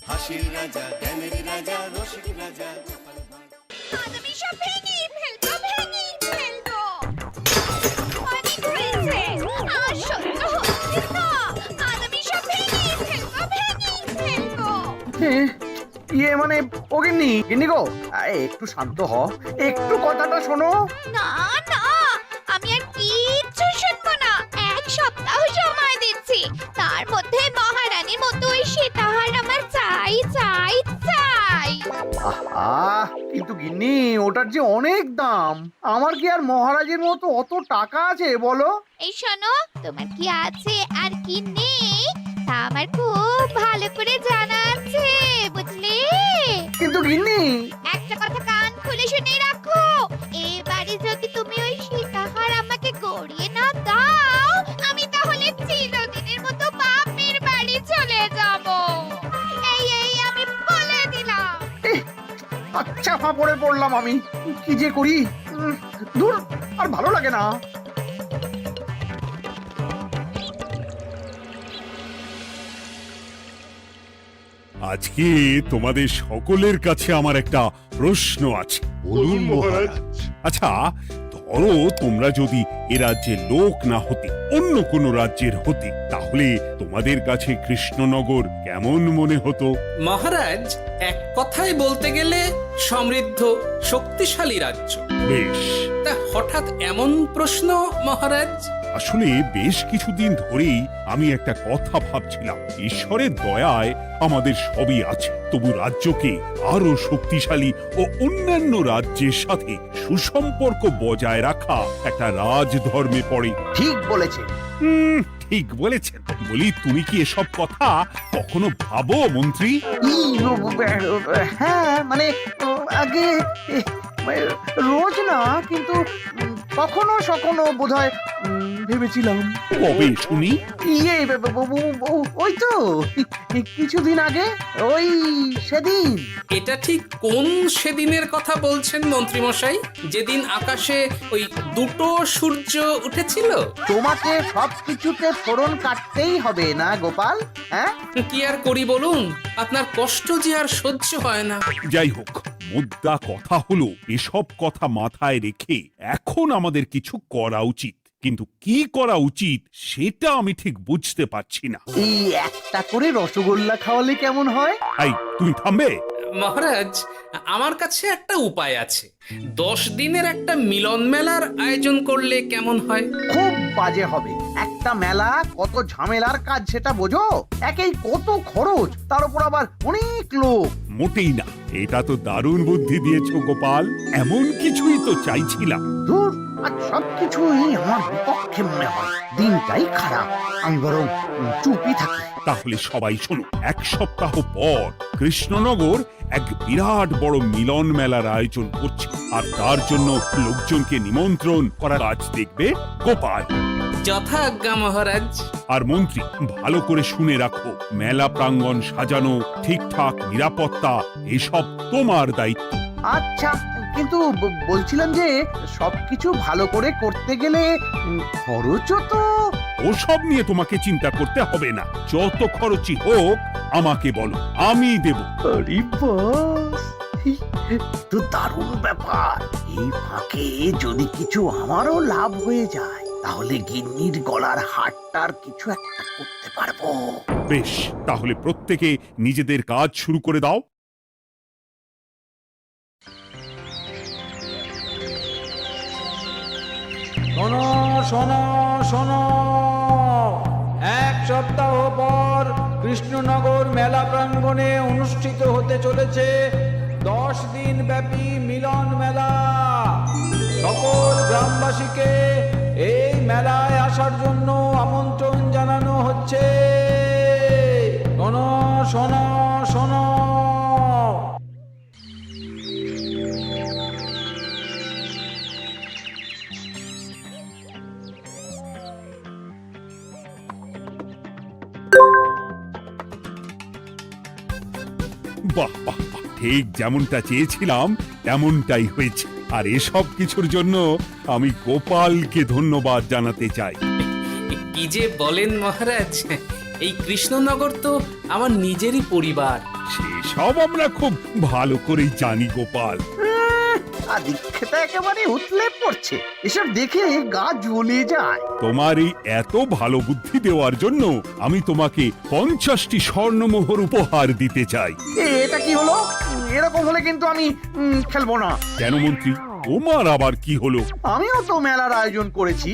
হাসির রাজা, জ্ঞানের রাজা, রসিক রাজা। আমি সব ভেঙে ফেলবো, ভেঙে ফেলবো। অনেক হয়েছে, আর সহ্য হচ্ছে না। আমি সব ভেঙে ফেলবো, ভেঙে ফেলবো। মানে ও গিন্নি, গিন্নি গো, একটু শান্ত হ, একটু কথাটা শোনো। না না, আমি আর কিচ্ছু শুনবো না। এক সপ্তাহ সময় দিচ্ছি, তার মধ্যে মহারানীর মতো ওই সীতাহার আমার চাই চাই চাই। আহা, কিন্তু গিন্নি ওটার যে অনেক দাম, আমার কি আর মহারাজের মতো অত টাকা আছে বলো? এই শোনো, তোমার কি আছে আর কি নেই তা আমার খুব ভালো করে জানা আছে, বুঝলে? কিন্তু গিন্নি, একটা কথা কান খুলে শুনে রাখো, এবারে যদি তুমি ওই সীতাহার আমাকে গড়িয়ে না দাও, আমি তাহলে চিরদিনের মতো বাপের বাড়ি চলে যাব। এই এই আমি বলে দিলাম। আচ্ছা ফাঁপড়ে পড়লাম আমি, কি যে করি। দূর, আর ভালো লাগে না। আজকে তোমাদের সকলের কাছে আমার একটা প্রশ্ন আছে। বলুন মহারাজ। আচ্ছা, ধরো তোমরা যদি এ রাজ্যের লোক না হতে, অন্য কোনো রাজ্যের হতে, তাহলে তোমাদের কাছে কৃষ্ণনগর কেমন মনে হতো? মহারাজ, এক কথায় বলতে গেলে সমৃদ্ধ শক্তিশালী রাজ্য। বেশ, তা হঠাৎ এমন প্রশ্ন মহারাজ? আসলে বেশ কিছুদিন ধরেই আমি একটা কথা ভাবছিলাম। ঈশ্বরের দয়ায় আমাদের সবই আছে, তবু রাজ্যকে আরো শক্তিশালী ও অন্যান্য রাজ্যের সাথে সুসম্পর্ক বজায় রাখা একটা রাজধর্মে পড়ে। ঠিক বলেছে। ঠিক বলেছেন। বলি, তুমি কি এসব কথা কখনো ভাবো মন্ত্রী? হ্যাঁ, মানে আগে রোজ না, কিন্তু কখনো সখনো বোধহয় ভেবেছিলাম। কবে শুনি? ইয়ে ওই তো কিছুদিন আগে, ওই সেদিন। এটা ঠিক কোন সেদিনের কথা বলছেন মন্ত্রী মশাই? যেদিন আকাশে ওই দুটো সূর্য উঠেছিল? তোমাকে সবকিছুতে ফোড়ন কাটতেই হবে না গোপাল, হ্যাঁ? কি আর করি বলুন, আপনার কষ্ট যে আর সহ্য হয় না। যাই হোক, মুদ্রা কথা হলো, এসব কথা মাথায় রেখে এখন আমাদের কিছু করা উচিত। কিন্তু কি করা উচিত সেটা আমি ঠিক বুঝতে পারছি না। এই একটা করে রসগোল্লা খাওয়ালে কেমন হয়? এই, তুমি থামবে? মহারাজ, আমার কাছে একটা উপায় আছে। 10 দিনের একটা মিলন মেলার আয়োজন করলে কেমন হয়? খুব বাজে হবে। একটা মেলা কত ঝামেলার কাজ সেটা বোঝো? একেই কত খরচ, তার উপর আবার অনেক লোক। মোটেই না, এটা তো দারুণ বুদ্ধি দিয়েছো গোপাল। এমন কিছুই তো চাইছিলাম। দূর, আর সবকিছুই আমার বিপক্ষে মনে হয়। দিনটাই খারাপ, আমি বরং চুপই থাকি। তাহলে সবাই শোনো, 1 সপ্তাহ পর কৃষ্ণনগর এক বিরাট বড় মিলন মেলার আয়োজন করছে, আর তার জন্য লোকজনকে নিমন্ত্রণ করার কাজ দেখবে গোপাল। যথা আজ্ঞা মহারাজ। আর মন্ত্রী, ভালো করে শুনে রাখো, মেলা প্রাঙ্গণ সাজানো, ঠিকঠাক নিরাপত্তা, এসব তোমার দায়িত্ব। আচ্ছা, কিন্তু বলছিলাম যে সবকিছু ভালো করে করতে গেলে খরচও তো। ওসব নিয়ে তোমাকে চিন্তা করতে হবে না। যত খরচই হোক আমাকে বলো, আমি দেব। আরে বাস, তো দারুণ ব্যাপার। এই ফাঁকে যদি কিছু আমারও লাভ হয়ে যায়, তাহলে গিন্নির গলার হারটার কিছু একটা করতে পারবো। বেশ, তাহলে প্রত্যেকে নিজেদের কাজ শুরু করে দাও। শোনো শোনো শোনো, 1 সপ্তাহ পর কৃষ্ণনগর মেলা প্রাঙ্গণে অনুষ্ঠিত হতে চলেছে 10 দিন ব্যাপী মিলন মেলা। সকল গ্রামবাসীকে এই মেলায় আসার জন্য আমন্ত্রণ জানানো হচ্ছে। শোনো শোনো শোনো। বাহ বাহ বাহ, ঠিক যেমনটা চেয়েছিলাম তেমনটাই হয়েছে। আর এসব কিছুর জন্য আমি গোপালকে ধন্যবাদ জানাতে চাই। কি যে বলেন মহারাজ, এই কৃষ্ণনগর তো আমার নিজেরই পরিবার। সেসব আমরা খুব ভালো করেই জানি গোপাল। আদিক্ষেতা একেবারে উতলে পড়ছে, এসব দেখে গা জ্বলে যায়। তোমার এই এত ভালো বুদ্ধি দেওয়ার জন্য আমি তোমাকে 50টি স্বর্ণমোহর উপহার দিতে চাই। এটা কি হলো? এরকম হলে কিন্তু আমি খেলবো না। কেন মন্ত্রী, তোমার আবার কি হলো? আমিও তো মেলার আয়োজন করেছি,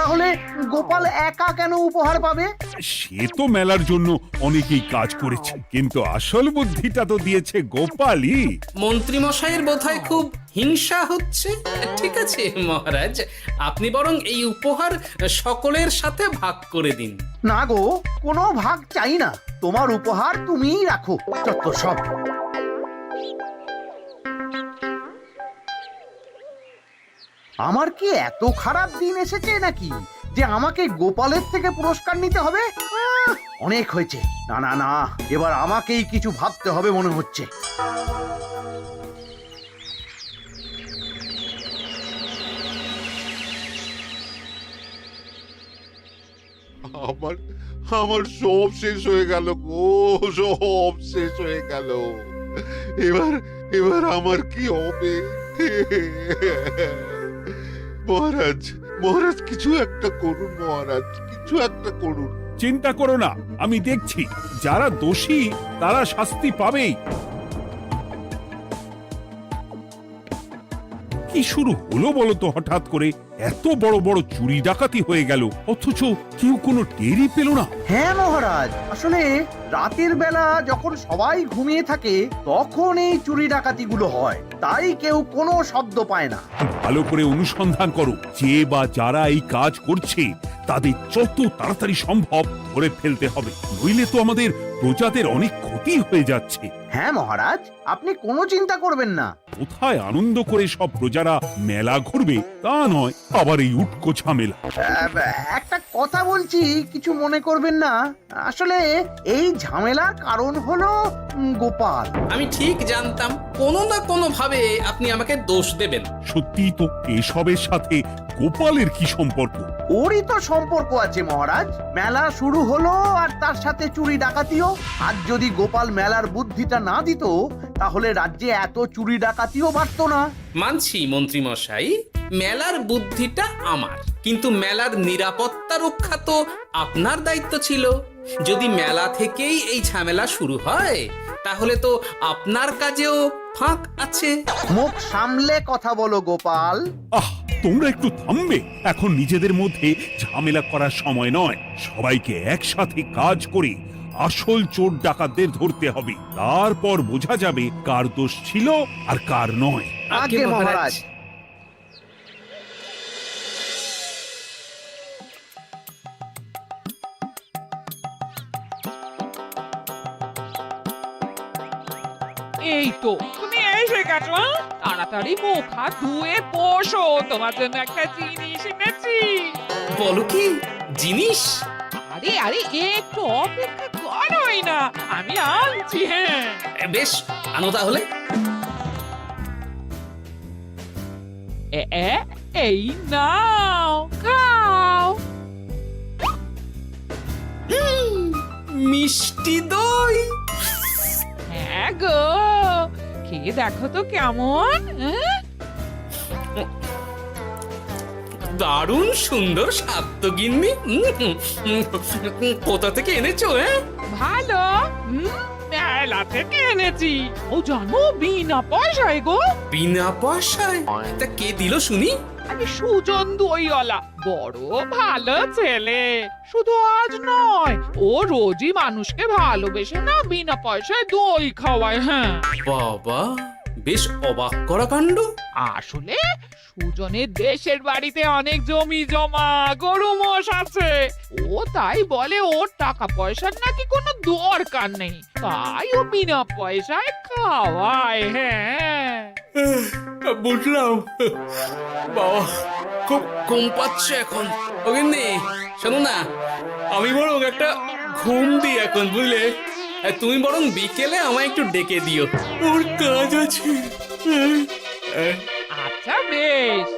তাহলে গোপাল একা কেন উপহার পাবে? সে তো মেলার জন্য অনেকেই কাজ করেছে, কিন্তু আসল বুদ্ধিটা তো দিয়েছে গোপালই। মন্ত্রী মশাইয়ের বোধহয় খুব হিংসা হচ্ছে। ঠিক আছে মহারাজ, আপনি বরং এই উপহার সকলের সাথে ভাগ করে দিন। না গো, কোনো ভাগ চাই না, তোমার উপহার তুমিই রাখো। যত সব। আমার কি এত খারাপ দিন এসেছে নাকি যে আমাকে গোপালের থেকে পুরস্কার নিতে হবে? অনেক হয়েছে। না না না, এবার আমাকেই কিছু ভাবতে হবে মনে হচ্ছে। আমার আমার সব শেষ হয়ে গেল গো, সব শেষ হয়ে গেল। এবার এবার আমার কি হবে? মহারাজ, মহারাজ কিছু একটা করুন, মহারাজ কিছু একটা করুন। চিন্তা করো না, আমি দেখছি, যারা দোষী তারা শাস্তি পাবেই। কি শুরু হলো বলো তো হঠাৎ করে? এত বড় বড় চুরি ডাকাতি হয়ে গেল, অথচ কেউ কোনো টেরই পেল না। হ্যাঁ মহারাজ, আসলে রাতের বেলা যখন সবাই ঘুমিয়ে থাকে তখন এই চুরি ডাকাতিগুলো হয়, তাই কেউ কোনো শব্দ পায় না। ভালো করে অনুসন্ধান করো, যে বা যারা এই কাজ করছে তাদের যত তাড়াতাড়ি সম্ভব ধরে ফেলতে হবে, নইলে তো আমাদের প্রজাদের অনেক ক্ষতি হয়ে যাচ্ছে। হ্যাঁ মহারাজ, আপনি কোনো চিন্তা করবেন না। কোথায় আনন্দ করে সব প্রজারা মেলা ঘুরবে তা নয়, আবার এই উটকো ঝামেলা। একটা কথা বলছি, কিছু মনে করবেন না। আসলে এই ঝামেলার কারণ হলো গোপাল। আমি ঠিক জানতাম কোনো না কোনো ভাবে আপনি আমাকে দোষ দেবেন। সত্যি তো, এসবের সাথে গোপালের কি সম্পর্ক? ওরই তো সম্পর্ক আছে মহারাজ। মেলা শুরু হলো আর তার সাথে চুরি ডাকাতিও। আর যদি গোপাল মেলার বুদ্ধিটা না দিত তাহলে রাজ্যে এত চুরি ডাকাতিও বাড়তো না। মানছি মন্ত্রী মশাই, মেলার বুদ্ধিটা আমার, কিন্তু মেলার নিরাপত্তা রক্ষা তো আপনার দায়িত্ব ছিল। যদি মেলা থেকেই এই ঝামেলা শুরু হয় তাহলে তো আপনার কাজেও ফাঁক আছে। মুখ সামলে কথা বলো গোপাল। আহ, তোমরা একটু থামবে? এখন নিজেদের মধ্যে ঝামেলা করার সময় নয়। সবাইকে একসাথে কাজ করে আসল চোর ডাকাতদের ধরতে হবে, তারপর বোঝা যাবে কার দোষ ছিল আর কার নয়। আগে মহারাজ। এই তো তুমি এসে গেছো। তাড়াতাড়ি মুখ হাত ধুয়ে বসো, তোমার জন্য একটা জিনিস এনেছি। বলো কি জিনিস? আরে আরে একটু অপেক্ষা করোই না, আমি আনছি। হ্যাঁ বেশ, আনো তাহলে। এই নাও, খাও। মিষ্টি দই। হ্যাঁ গো, খেয়ে দেখো তো কেমন। দারুণ সুন্দর স্বাদ তো গিন্নি। কোথা থেকে এনেছো? ভালো, মেলা থেকে এনেছি। ও জানো, বিনা পয়সায় গো। বিনা পয়সায়? তা কে দিল শুনি? আরে সুজন দইওয়ালা, বড় ভালো ছেলে। শুধু আজ নয়, ও রোজই মানুষকে ভালোবেসে না বিনা পয়সায় দই খাওয়ায়। হ্যাঁ বাবা, বেশ অবাক করা কাণ্ড। আসলে সুজনের দেশের বাড়িতে অনেক জমি জমা, গরু মোষ আছে। ও তাই বলে ওর টাকা পয়সার নাকি কোনো দরকার নেই, তাই ও বিনা পয়সায় খাওয়ায়। হ্যাঁ বুঝলাম। বাবা, খুব ঘুম পাচ্ছে এখন। ও গিন্নি, শোনো না, আমি বরং একটা ঘুম দিই এখন, বুঝলে? তুমি বরং বিকেলে আমায় একটু ডেকে দিও, ওর কাজ আছে। আচ্ছা বেশ।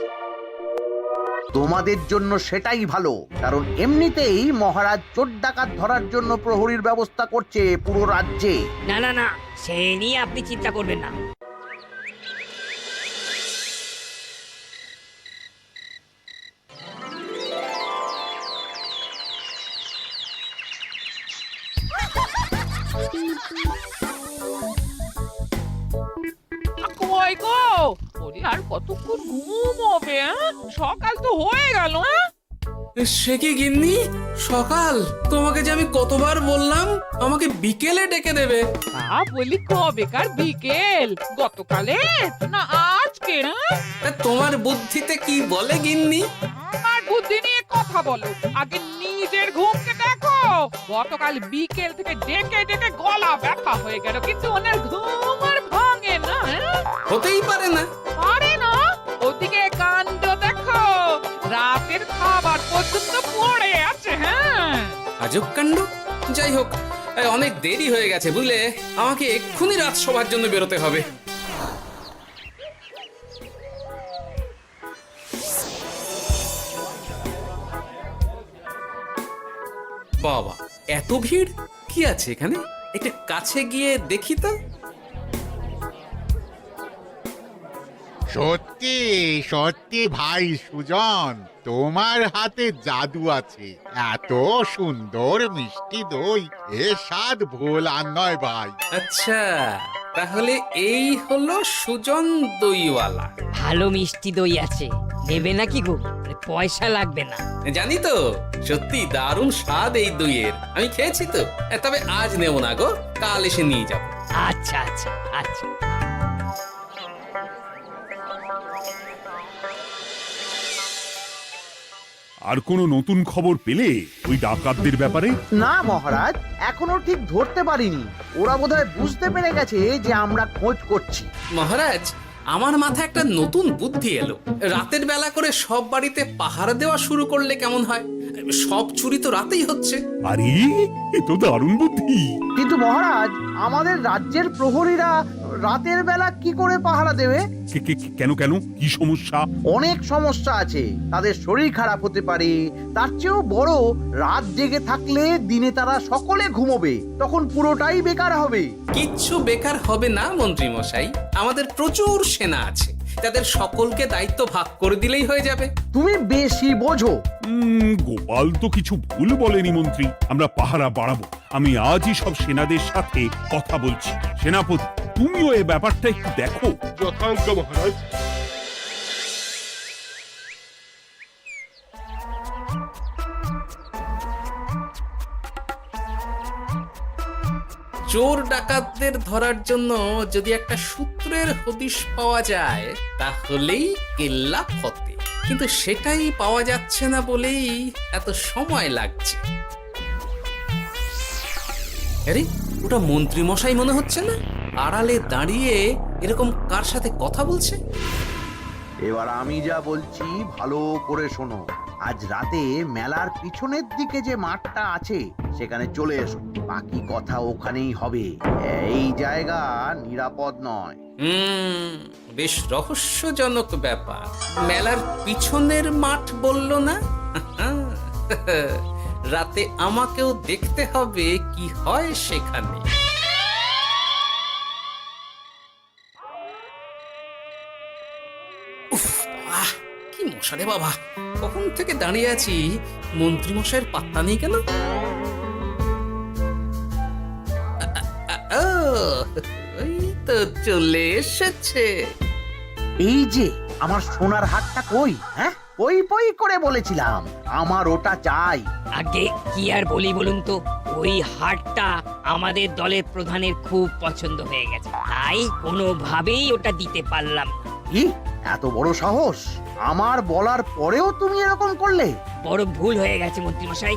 তোমাদের জন্য সেটাই ভালো, কারণ এমনিতেই মহারাজ চোর ডাকাত ধরার জন্য প্রহরীর ব্যবস্থা করছে পুরো রাজ্যে। না না না, সে নিয়ে আপনি চিন্তা করবেন না। কই গো ওরে, আর কতক্ষণ ঘুম হবে? সকাল তো হয়ে গেল। সে কি গিন্নি, সকাল? তোমাকে যে আমি কতবার বললাম আমাকে বিকেলে ডেকে দেবে। বলি কবেকার বিকেল? গতকালে না আজকে? তা তোমার বুদ্ধিতে কি বলে গিন্নি? আমার বুদ্ধি নিয়ে কথা বলো, আগে নিজের ঘুমকে দেখো। গতকাল বিকেল থেকে ডেকে ডেকে গলা ব্যথা হয়ে গেল, কিন্তু ওনার ঘুম আর ভাঙে না। হতেই পারে না। পারে না? ওদিকে কাণ্ড দেখো, রাতের খাবার পর্যন্ত পড়ে আছে। আজব কাণ্ড। যাই হোক, অনেক দেরি হয়ে গেছে বুঝলে, আমাকে এক্ষুনি রাজসভার জন্য বেরোতে হবে। বাবা, এত ভিড় কি আছে এখানে? একটু কাছে গিয়ে দেখি তো। সত্যি সত্যি ভাই সুজন, তোমার হাতে জাদু আছে। এত সুন্দর মিষ্টি দই, এ স্বাদ ভোলার নয় ভাই। আচ্ছা, তাহলে এই হলো সুজন দইওয়ালা। ভালো মিষ্টি দই আছে, নেবে নাকি গো? পয়সা লাগবে না। জানি তো, সত্যি দারুণ স্বাদ এই দইয়ের। আমি খেয়েছি তো। তবে আজ নেব না গো, কাল এসে নিয়ে যাব। আচ্ছা আচ্ছা আচ্ছা। আর কোনো নতুন খবর পেলে ওই ডাকাতদের ব্যাপারে? না মহারাজ, এখনো ঠিক ধরতে পারিনি। ওরা বোধহয় বুঝতে পেরে গেছে যে আমরা খোঁজ করছি। মহারাজ, আমার মাথায় একটা নতুন বুদ্ধি এলো। রাতের বেলা করে সব বাড়িতে পাহারা দেওয়া শুরু করলে কেমন হয়? সব চুরি তো রাতেই হচ্ছে। আরে, এ তো দারুণ বুদ্ধি। কিন্তু মহারাজ, আমাদের রাজ্যের প্রহরীরা রাতের বেলা কি করে পাহারা দেবে? কেন কেন, কি সমস্যা? অনেক সমস্যা আছে। তাদের শরীর খারাপ হতে পারে, তার চেয়েও বড়, রাত জেগে থাকলে দিনে তারা সকলে ঘুমোবে, তখন পুরোটাই বেকার হবে। কিচ্ছু বেকার হবে না মন্ত্রী মশাই, আমাদের প্রচুর সেনা আছে, তাদের সকলকে দায়িত্ব ভাগ করে দিলেই হয়ে যাবে। তুমি বেশি বোঝো। গোপাল তো কিছু ভুল বলেনি মন্ত্রী, আমরা পাহারা বাড়াবো। আমি আজই সব সেনাদের সাথে কথা বলছি। সেনাপতি, তুমিও এ ব্যাপারটা একটু দেখো। যথাজ্ঞা মহারাজ। চোর ডাকাতদের ধরার জন্য যদি একটা সূত্রের হদিশ পাওয়া যায় তাহলেই কেল্লা ফতে, কিন্তু সেটাই পাওয়া যাচ্ছে না বলেই এত সময় লাগছে। আরে, ওটা মন্ত্রী মশাই মনে হচ্ছে না? আড়ালে দাঁড়িয়ে এরকম কার সাথে কথা বলছে? এবার আমি যা বলছি ভালো করে শোনো। আজ রাতে মেলার পিছনের দিকে যে মাঠটা আছে সেখানে চলে এসো। বাকি কথা ওখানেই হবে। এই জায়গা নিরাপদ নয়। বেশ রহস্যজনক ব্যাপার। মেলার পিছনের মাঠ বলল না? রাতে আমাকেও দেখতে হবে কি হয় সেখানে। উফ, কি মশা রে বাবা! কখন থেকে দাঁড়িয়ে আছি, মন্ত্রী মশাইয়ের পাত্তা নেই কেন? ওই তো চলে এসেছে। এই যে আমার সোনার হাটটা কই? হ্যাঁ, পই পই করে বলেছিলাম আমার ওটা চাই। আগে কি আর বলি বলুন তো, ওই হাটটা আমাদের দলের প্রধানের খুব পছন্দ হয়ে গেছে, তাই কোনোভাবেই ওটা দিতে পারলাম না। কি এত বড় সাহস! আমার বলার পরেও তুমি এরকম করলে? বড় ভুল হয়ে গেছে মন্ত্রীমশাই,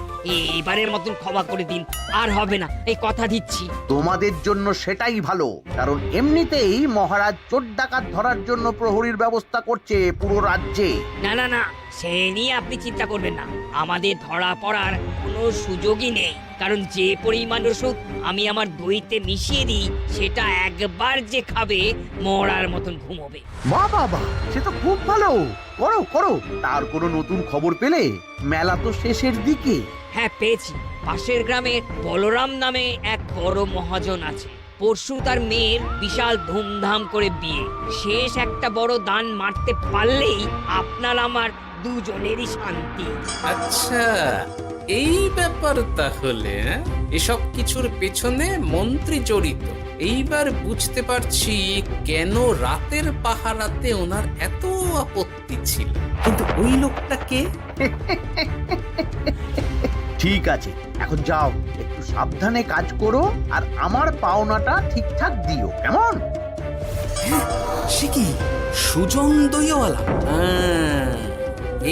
এবারের মতন ক্ষমা করে দিন, আর হবে না, এই কথা দিচ্ছি। তোমাদের জন্য সেটাই ভালো, কারণ এমনিতেই মহারাজ চোর ডাকাত ধরার জন্য প্রহরীর ব্যবস্থা করছে পুরো রাজ্যে। না না না, সে নিয়ে আপনি চিন্তা করবেন না, আমাদের ধরা পড়ার কোনো সুযোগই নেই, কারণ যে পরিমাণ ওষুধ আমি আমার দইতে মিশিয়ে দিই সেটা একবার যে খাবে মরার মতন ঘুমোবে। বাহ বাহ বাহ, সে তো খুব ভালো। করো করো। তার কোনো নতুন খবর পেলে? মেলা তো শেষের দিকে। হ্যাঁ পেয়েছি, পাশের গ্রামে বলরাম নামে এক বড় মহাজন আছে। পরশু তার মেয়ের বিশাল ধুমধাম করে বিয়ে। শেষ একটা বড় দান মারতে পারলেই আপনার আমার দুজনেরই শান্তি। আচ্ছা, এই ব্যাপার তাহলে এসব কিছুর পেছনে মন্ত্রী জড়িত। এইবার বুঝতে পারছি কেন রাতের পাহারাতে ওনার এত আপত্তি ছিল। কিন্তু ওই লোকটাকে ঠিক আছে, এখন যাও, একটু সাবধানে কাজ করো আর আমার পাওনাটা ঠিকঠাক দিও, কেমন? সে কি সুজন দইওয়ালা?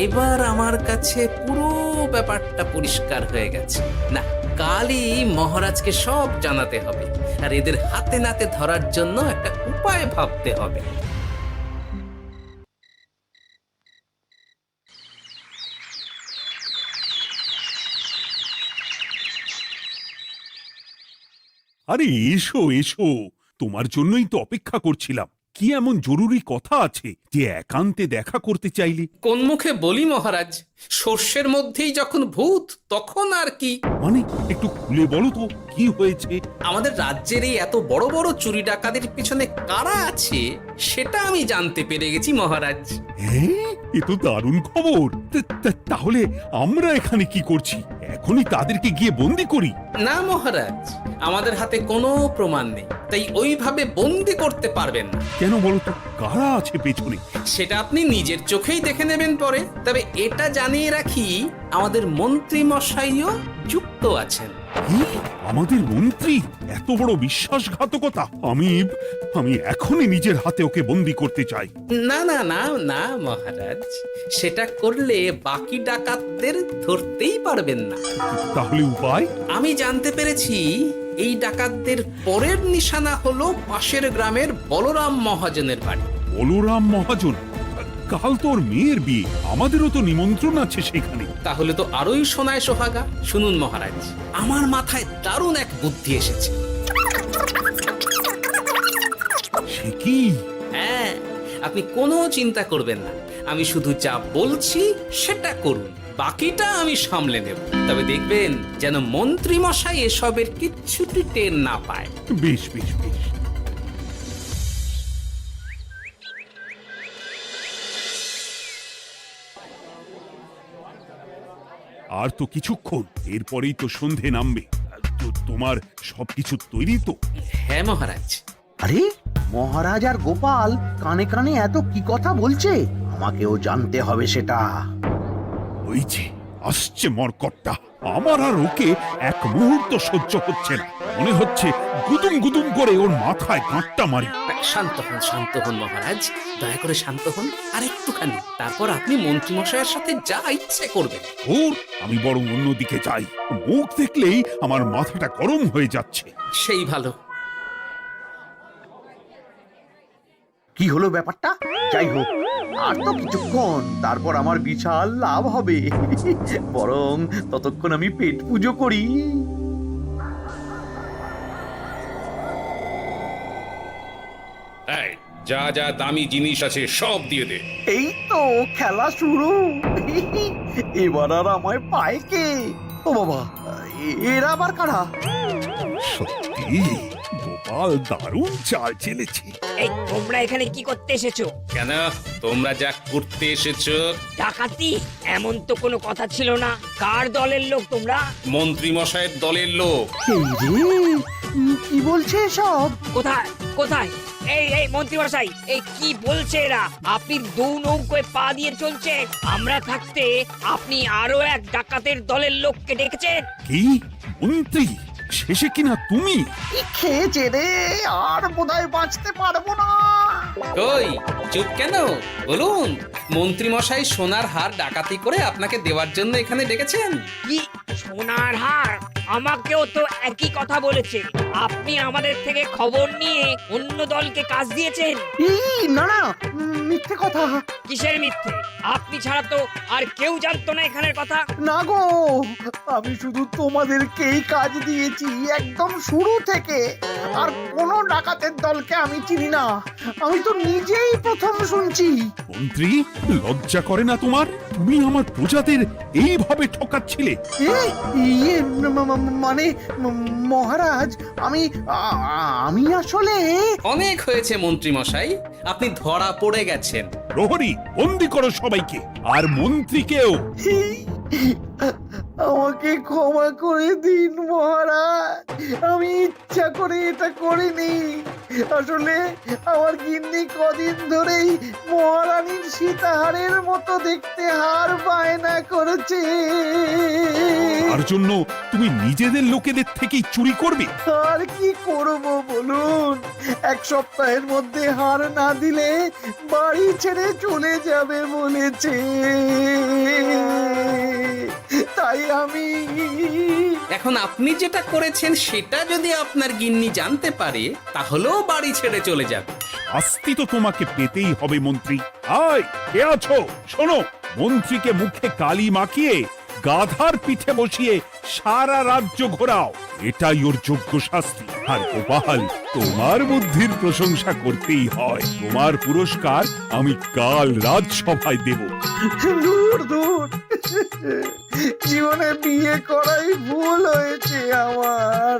এবার আমার কাছে পুরো ব্যাপারটা পরিষ্কার হয়ে গেছে। না, কালই মহারাজকে সব জানাতে হবে, আর এদের হাতে নাতে ধরার জন্য একটা উপায় ভাবতে হবে। আরে এসো এসো, তোমার জন্যই তো অপেক্ষা করছিলাম। কি এমন জরুরি কথা আছে যে একান্তে দেখা করতে চাইলে? কোন মুখে বলি মহারাজ, সর্ষের মধ্যেই যখন ভূত তখন আর কি। মানে একটু খুলে বলো তো কি হয়েছে? আমাদের রাজ্যের এই এত বড় বড় চুরি ডাকাতির পিছনে কারা আছে সেটা আমি জানতে পেরে গেছি মহারাজ। হ্যাঁ, এ তো দারুণ খবর। তাহলে আমরা এখানে কি করছি? এখনই তাদেরকে গিয়ে বন্দি করি? না মহারাজ, আমাদের হাতে কোনো প্রমাণ নেই, তাই ওইভাবে বন্দি করতে পারবেন না। কেন বলো তো, কারা আছে পেছনে? সেটা আপনি নিজের চোখেই দেখে নেবেন পরে। তবে এটা জানিয়ে রাখি, আমাদের মন্ত্রী মশাইও যুক্ত আছেন। কি? আমাদের মন্ত্রী? এত বড় বিশ্বাসঘাতকতা! আমি এখনই নিজের হাতে ওকে বন্দি করতে চাই। না না না না মহারাজ, সেটা করলে বাকি ডাকাতদের ধরতেই পারবেন না। তাহলে উপায়? আমি জানতে পেরেছি এই ডাকাতদের পরের নিশানা হলো পাশের গ্রামের বলরাম মহাজনের বাড়ি। বলরাম মহাজন? কাল তোর মেয়ের বিয়ে, আমাদেরও তো নিমন্ত্রণ আছে সেখানে। তাহলে তো আরোই সোনায় সোহাগা। শুনুন মহারাজ, আমার মাথায় দারুণ এক বুদ্ধি এসেছে। সে কি? হ্যাঁ, আপনি কোনো চিন্তা করবেন না, আমি শুধু যা বলছি সেটা করুন, বাকিটা আমি সামলে নেব। তবে দেখবেন যেন মন্ত্রী মশাই এসবের কিচ্ছুটি টের না পায়। বেশ বেশ বেশ। আর তো কিছুক্ষণ, এরপরেই তো সন্ধে নামবে। তোমার সবকিছু তৈরি তো? হ্যাঁ মহারাজ। আরে, মহারাজ আর গোপাল কানে কানে এত কি কথা বলছে? আমাকেও জানতে হবে সেটা। ওই যে আসছে মরকটটা, আমার আর ওকে এক মুহূর্ত সহ্য হচ্ছে না। মনে হচ্ছে গুদুম গুদুম করে ওর মাথায় গাঁটটা মারি। শান্ত হন মহারাজ, দয়া করে শান্ত হন আর একটুখানি, তারপর আপনি মন্ত্রী মশাইয়ের সাথে যা ইচ্ছে করবেন। ওর আমি বরং অন্যদিকে যাই, মুখ দেখলেই আমার মাথাটা গরম হয়ে যাচ্ছে। সেই ভালো। কি হলো ব্যাপারটা? যাই হোক, আর তো কিছুক্ষণ, তারপর আমার বিশাল লাভ হবে। বরং ততক্ষণ আমি পেট পুজো করি। যা যা দামি জিনিস আছে সব দিয়ে দে। এই তো খেলা শুরু। এবার আর আমায় পায় কে? ও বাবা, এরা আবার কারা? সত্যি গোপাল দারুণ চাল চেলেছে। এই তোমরা এখানে কি করতে এসেছো? কেন, তোমরা যা করতে এসেছো? ডাকাতি? এমন তো কোনো কথা ছিল না। কার দলের লোক তোমরা? মন্ত্রী মশাইয়ের দলের লোক। এই রে, কি বলছে সব? কোথায় কোথায়? এই মন্ত্রী মশাই, এই কি বলছে এরা? আপনি দু নৌকোয় পা দিয়ে চলছে, আমরা থাকতে আপনি আরো এক ডাকাতের দলের লোককে ডেকেছেন। কি মন্ত্রী? শেষে কিনা তুমি? কি খেয়েছে রে, আর বোধহয় বাঁচতে পারবো না। কই চুপ কেন, বলুন। মন্ত্রী মশাই সোনার হার ডাকাতি করে আপনাকে দেওয়ার জন্য এখানে ডেকেছেন। কি সোনার হার? আমাকেও তো একই কথা বলেছে। আপনি আমাদের থেকে খবর নিয়ে অন্য দলকে কাজ দিয়েছেন। এই না না, মিথ্যে কথা। কিসের মিথ্যে? আপনি ছাড়া তো আর কেউ জানতো না এখানের কথা। না গো, আমি শুধু তোমাদেরকেই কাজ দিয়েছি একদম শুরু থেকে। আর কোনো ডাকাতের দলকে আমি চিনি না, আমি তো নিজেই প্রথম শুনছি। মন্ত্রী, লজ্জা করে না তোমার? তুমি আমার প্রজাদের এইভাবে ঠকাচ্ছিলে। ইয়ে মানে মহারাজ, আমি আসলে অনেক হয়েছে মন্ত্রী মশাই, আপনি ধরা পড়ে গেছেন। প্রহরী, বন্দি করো সবাইকে, আর মন্ত্রীকেও। আমাকে ক্ষমা করে দিন মহারাজ, আমি ইচ্ছা করে এটা করিনি। আসলে আমার গিন্নি কদিন ধরেই মহারানীর সীতাহারের মতো দেখতে হার বায়না করেছে। তার জন্য তুমি নিজেদের লোকেদের থেকেই চুরি করবে? আর কি করব বলুন, এক সপ্তাহের মধ্যে হার না দিলে বাড়ি ছেড়ে চলে যাবে বলেছে। তাই আমি এখন আপনি যেটা করেছেন সেটা যদি আপনার গিন্নি জানতে পারে তাহলেও বাড়ি ছেড়ে চলে যাবে। শাস্তি তো তোমাকে পেতেই হবে মন্ত্রী। আয়, কে আছো? শোনো, মন্ত্রীকে মুখে কালি মাখিয়ে গাধার পিঠে বসিয়ে সারা রাজ্য ঘোরাও, এটাই ওর যোগ্য শাস্তি। আর গোপাল, তোমার বুদ্ধির প্রশংসা করতেই হয়। তোমার পুরস্কার আমি কাল রাজসভায় দেব। দূর দূর, জীবনে বিয়ে করাই ভুল হয়েছে আমার।